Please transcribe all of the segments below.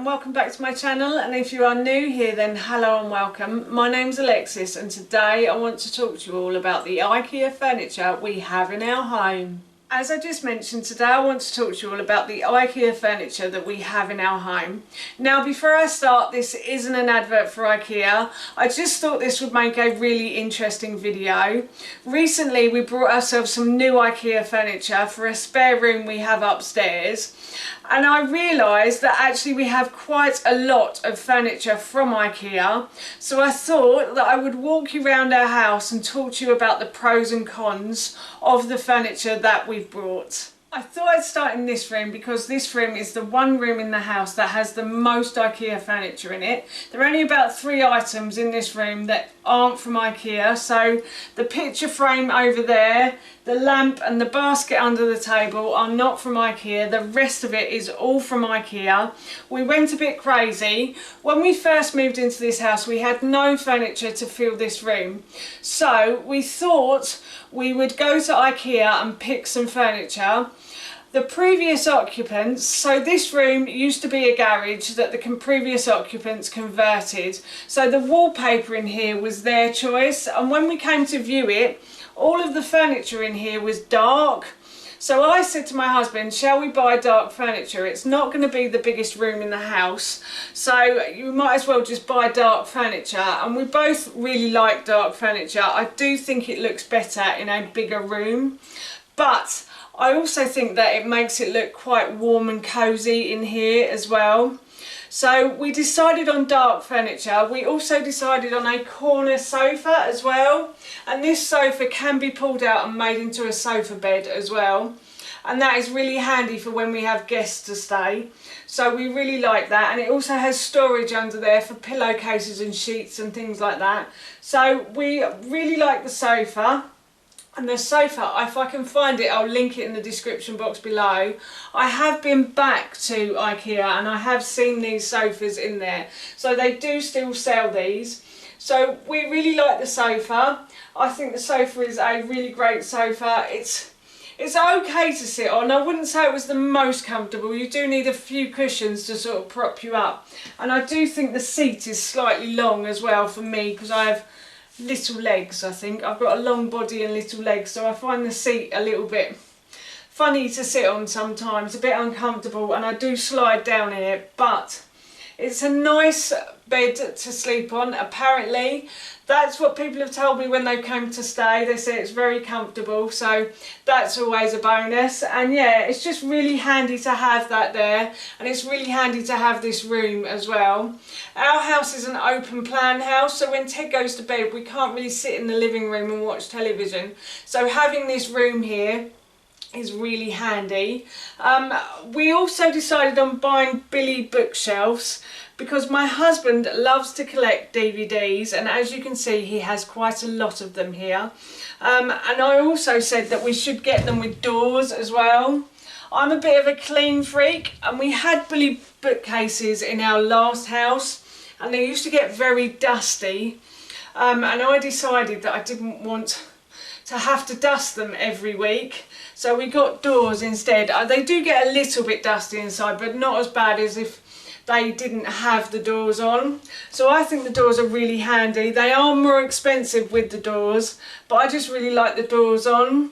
and welcome back to my channel, and if you are new here then hello and welcome. My name's Alexis and today I want to talk to you all about the IKEA furniture we have in our home. As I just mentioned, today I want to talk to you all about the IKEA furniture that we have in our home. Now before I start, this isn't an advert for IKEA. I just thought this would make a really interesting video. Recently we brought ourselves some new IKEA furniture for a spare room we have upstairs, and I realised that actually we have quite a lot of furniture from IKEA, so I thought that I would walk you around our house and talk to you about the pros and cons of the furniture that we've brought. I thought I'd start in this room because this room is the one room in the house that has the most IKEA furniture in it. There are only about 3 items in this room that aren't from IKEA. So the picture frame over there, the lamp and the basket under the table are not from IKEA. The rest of it is all from IKEA. We went a bit crazy. When we first moved into this house we had no furniture to fill this room. So we thought we would go to IKEA and pick some furniture. The previous occupants, so this room used to be a garage that the previous occupants converted. So the wallpaper in here was their choice, and when we came to view it, all of the furniture in here was dark. So I said to my husband, shall we buy dark furniture? It's not going to be the biggest room in the house, so you might as well just buy dark furniture. And we both really like dark furniture. I do think it looks better in a bigger room, but I also think that it makes it look quite warm and cosy in here as well. So we decided on dark furniture. We also decided on a corner sofa as well, and this sofa can be pulled out and made into a sofa bed as well, and that is really handy for when we have guests to stay. So we really like that, and it also has storage under there for pillowcases and sheets and things like that. So we really like the sofa. And the sofa, if I can find it, I'll link it in the description box below. I have been back to IKEA and I have seen these sofas in there. So they do still sell these. So we really like the sofa. I think the sofa is a really great sofa. It's okay to sit on. I wouldn't say it was the most comfortable. You do need a few cushions to sort of prop you up. And I do think the seat is slightly long as well for me because I have little legs. I think I've got a long body and little legs, so I find the seat a little bit funny to sit on sometimes, a bit uncomfortable, and I do slide down in it, but it's a nice bed to sleep on. Apparently that's what people have told me when they came to stay. They say it's very comfortable, so that's always a bonus. And yeah, it's just really handy to have that there, and it's really handy to have this room as well. Our house is an open plan house, so when Ted goes to bed we can't really sit in the living room and watch television, so having this room here is really handy. We also decided on buying Billy bookshelves because my husband loves to collect DVDs, and as you can see he has quite a lot of them here. And I also said that we should get them with doors as well. I'm a bit of a clean freak, and we had Billy bookcases in our last house and they used to get very dusty, and I decided that I didn't want to have to dust them every week, so we got doors instead. They do get a little bit dusty inside, but not as bad as if they didn't have the doors on. So I think the doors are really handy. They are more expensive with the doors, but I just really like the doors on.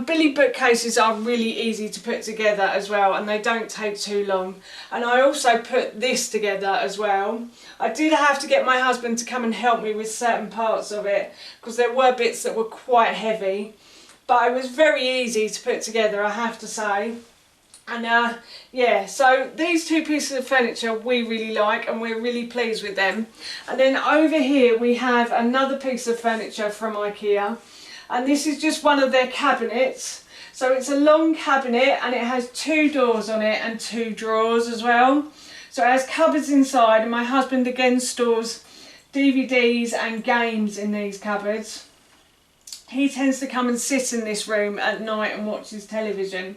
Billy bookcases are really easy to put together as well, and they don't take too long. And I also put this together as well. I did have to get my husband to come and help me with certain parts of it because there were bits that were quite heavy, but it was very easy to put together, I have to say. And yeah, so these 2 pieces of furniture we really like and we're really pleased with them. And then over here we have another piece of furniture from IKEA, and this is just one of their cabinets. So it's a long cabinet and it has 2 doors on it and 2 drawers as well. So it has cupboards inside, and my husband again stores DVDs and games in these cupboards. He tends to come and sit in this room at night and watch his television.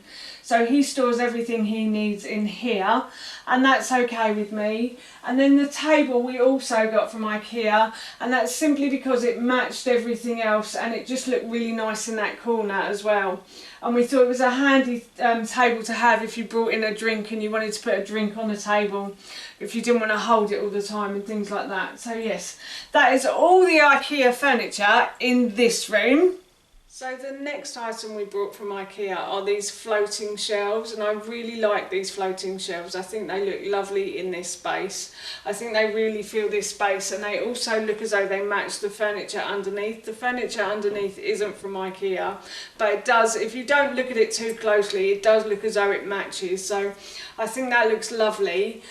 so he stores everything he needs in here, and that's okay with me. And then the table we also got from Ikea, and that's simply because it matched everything else and it just looked really nice in that corner as well. And we thought it was a handy table to have if you brought in a drink and you wanted to put a drink on the table, if you didn't want to hold it all the time and things like that. So yes, that is all the Ikea furniture in this room. So the next item we brought from Ikea are these floating shelves, and I really like these floating shelves. I think they look lovely in this space. I think they really fill this space, and they also look as though they match the furniture underneath. The furniture underneath isn't from Ikea, but it does, if you don't look at it too closely, it does look as though it matches. So I think that looks lovely.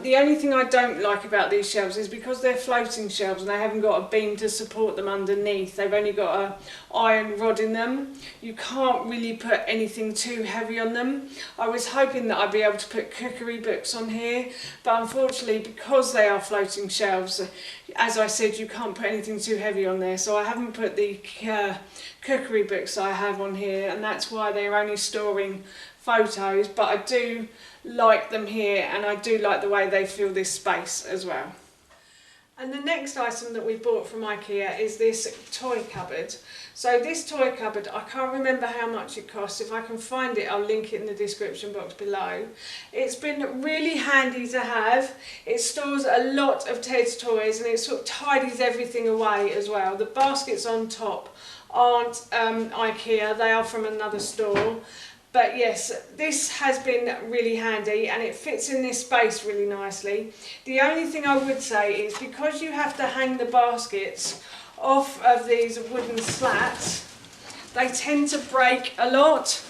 The only thing I don't like about these shelves is because they're floating shelves and they haven't got a beam to support them underneath. They've only got a iron rod in them. You can't really put anything too heavy on them. I was hoping that I'd be able to put cookery books on here, but unfortunately because they are floating shelves, as I said, you can't put anything too heavy on there, so I haven't put the cookery books I have on here, and that's why they're only storing photos. But I do like them here, and I do like the way they fill this space as well. And the next item that we bought from Ikea is this toy cupboard. So this toy cupboard, I can't remember how much it costs. If I can find it, I'll link it in the description box below. It's been really handy to have. It stores a lot of Ted's toys, and it sort of tidies everything away as well. The baskets on top aren't Ikea, they are from another store. But yes, this has been really handy, and it fits in this space really nicely. The only thing I would say is because you have to hang the baskets off of these wooden slats, they tend to break a lot.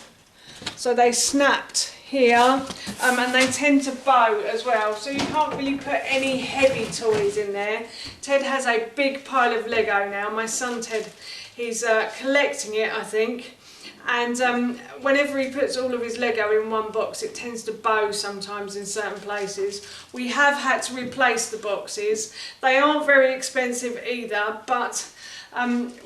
So they snapped here, and they tend to bow as well. So you can't really put any heavy toys in there. Ted has a big pile of Lego now. My son Ted, he's collecting it, I think. And whenever he puts all of his Lego in one box, it tends to bow sometimes in certain places. We have had to replace the boxes. They aren't very expensive either, but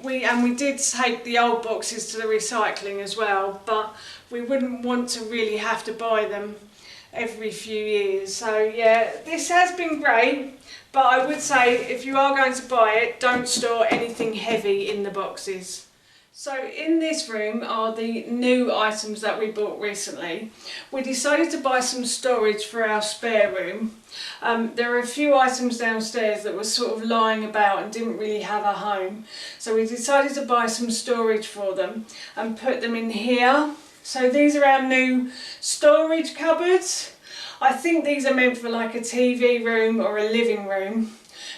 we did take the old boxes to the recycling as well, but we wouldn't want to really have to buy them every few years. So yeah, this has been great, but I would say if you are going to buy it, don't store anything heavy in the boxes. So in this room are the new items that we bought recently. We decided to buy some storage for our spare room. There are a few items downstairs that were sort of lying about and didn't really have a home. So we decided to buy some storage for them and put them in here. So these are our new storage cupboards. I think these are meant for like a TV room or a living room,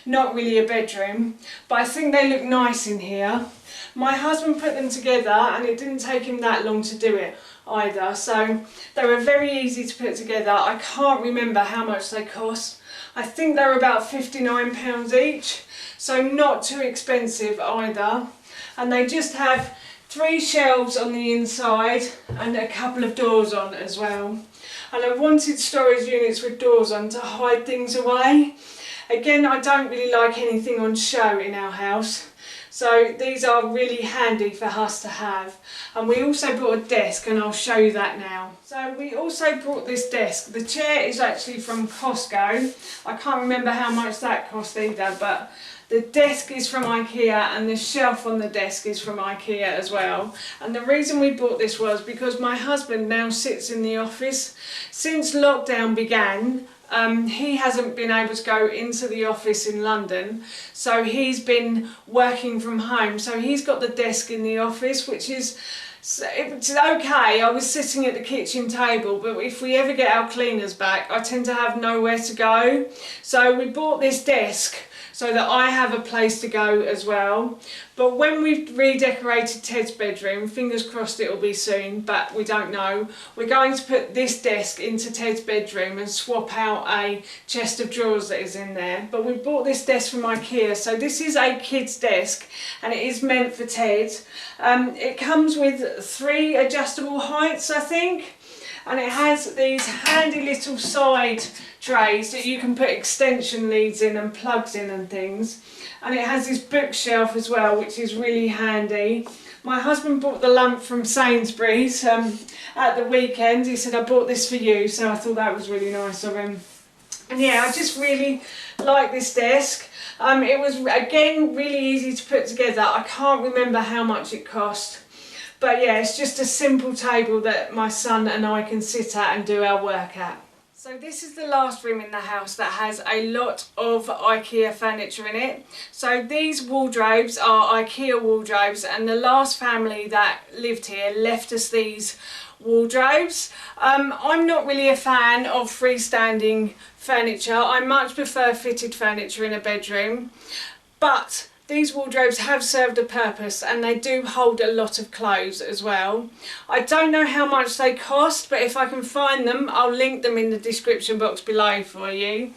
not really a bedroom, but I think they look nice in here. My husband put them together and it didn't take him that long to do it either, so they were very easy to put together. I can't remember how much they cost. I think they were about £59 each, so not too expensive either. And they just have 3 shelves on the inside and a couple of doors on as well. And I wanted storage units with doors on to hide things away. Again, I don't really like anything on show in our house, so these are really handy for us to have. And we also brought a desk, and I'll show you that now. So we also brought this desk. The chair is actually from Costco. I can't remember how much that cost either, but the desk is from Ikea, and the shelf on the desk is from Ikea as well. And the reason we bought this was because my husband now sits in the office. Since lockdown began, he hasn't been able to go into the office in London, so he's been working from home. So he's got the desk in the office, which is it's okay. I was sitting at the kitchen table, but if we ever get our cleaners back, I tend to have nowhere to go. So we bought this desk so that I have a place to go as well. But when we've redecorated Ted's bedroom, fingers crossed it'll be soon, but we don't know, we're going to put this desk into Ted's bedroom and swap out a chest of drawers that is in there. But we bought this desk from Ikea, so this is a kid's desk and it is meant for Ted. It comes with 3 adjustable heights, I think. And it has these handy little side trays that you can put extension leads in and plugs in and things. And it has this bookshelf as well, which is really handy. My husband bought the lump from Sainsbury's at the weekend. He said, I bought this for you, so I thought that was really nice of him. And yeah, I just really like this desk. It was, again, really easy to put together. I can't remember how much it cost. But yeah, it's just a simple table that my son and I can sit at and do our work at. So this is the last room in the house that has a lot of Ikea furniture in it. So these wardrobes are Ikea wardrobes, and the last family that lived here left us these wardrobes. I'm not really a fan of freestanding furniture. I much prefer fitted furniture in a bedroom, but these wardrobes have served a purpose, and they do hold a lot of clothes as well. I don't know how much they cost, but if I can find them, I'll link them in the description box below for you.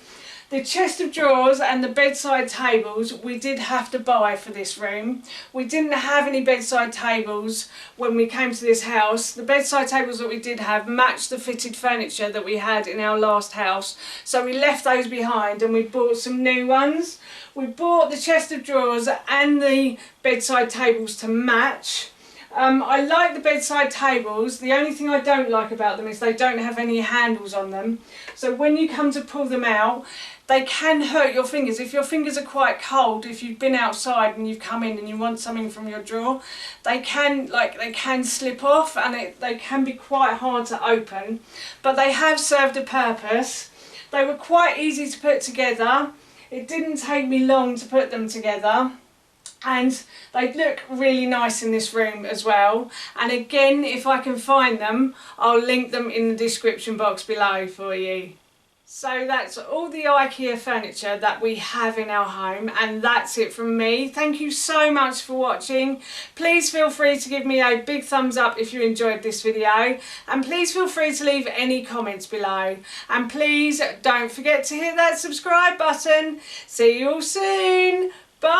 The chest of drawers and the bedside tables we did have to buy for this room. We didn't have any bedside tables when we came to this house. The bedside tables that we did have matched the fitted furniture that we had in our last house, so we left those behind and we bought some new ones. We bought the chest of drawers and the bedside tables to match. I like the bedside tables. The only thing I don't like about them is they don't have any handles on them. So when you come to pull them out, they can hurt your fingers. If your fingers are quite cold, if you've been outside and you've come in and you want something from your drawer, they can slip off, and they can be quite hard to open. But they have served a purpose. They were quite easy to put together. It didn't take me long to put them together. And they look really nice in this room as well. And again, if I can find them, I'll link them in the description box below for you. So that's all the Ikea furniture that we have in our home, and that's it from me. Thank you so much for watching. Please feel free to give me a big thumbs up if you enjoyed this video, and please feel free to leave any comments below. And please don't forget to hit that subscribe button. See you all soon. Bye!